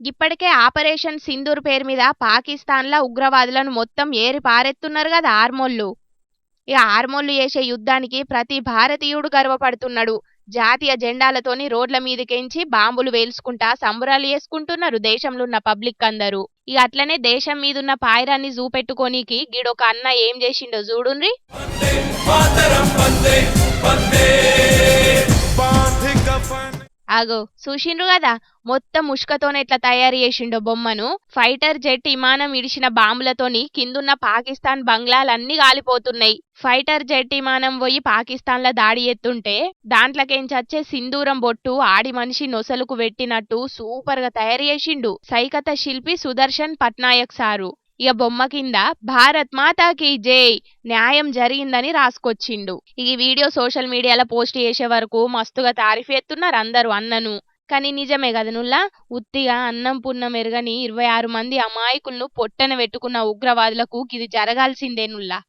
ఇప్పటికే ఆపరేషన్ సింధూర్ పేరు మీద పాకిస్తాన్ల ఉగ్రవాదులను మొత్తం ఏరి పారెత్తున్నారు కదా ఆర్మోళ్ళు. ఇక ఆర్మోళ్ళు చేసే యుద్ధానికి ప్రతి భారతీయుడు గర్వపడుతున్నాడు. జాతీయ జెండాలతోని రోడ్ల మీదకెంచి బాంబులు వేల్చుకుంటా సంబరాలు చేసుకుంటున్నారు దేశంలో ఉన్న పబ్లిక్ అందరూ. ఇక అట్లనే దేశం మీదున్న పాయరాన్ని చూపెట్టుకోనీకి గిడొక అన్న ఏం చేసిండో చూడుండ్రి. ఆగో చూసిండ్రు కదా, మొత్తం ముష్కతోనే ఎట్లా తయారు చేసిండో బొమ్మను. ఫైటర్ జెట్ విమానం ఇడిచిన బాంబులతోని కిందున్న పాకిస్తాన్ బంగ్లాలన్నీ కాలిపోతున్నాయి. ఫైటర్ జెట్ విమానం పోయి పాకిస్తాన్ల దాడి ఎత్తుంటే దాంట్లకెంచచ్చే సింధూరం బొట్టు ఆడి మనిషి నొసలుకు పెట్టినట్టు సూపర్ గా తయారు చేసిండు సైకత శిల్పి సుదర్శన్ పట్నాయక్ సారు. ఇక బొమ్మ కింద భారత్ మాతాకి జై, న్యాయం జరిగిందని రాసుకొచ్చిండు. ఈ వీడియో సోషల్ మీడియాలో పోస్ట్ చేసే వరకు మస్తుగా తారీఫ్ ఎత్తున్నారు అందరూ అన్నను. కానీ నిజమే కదనుల్లా, ఉత్తిగా అన్నం పున్నం ఎరగని 26 మంది అమాయకులను పొట్టన పెట్టుకున్న ఉగ్రవాదులకు ఇది జరగాల్సిందేనుల్లా.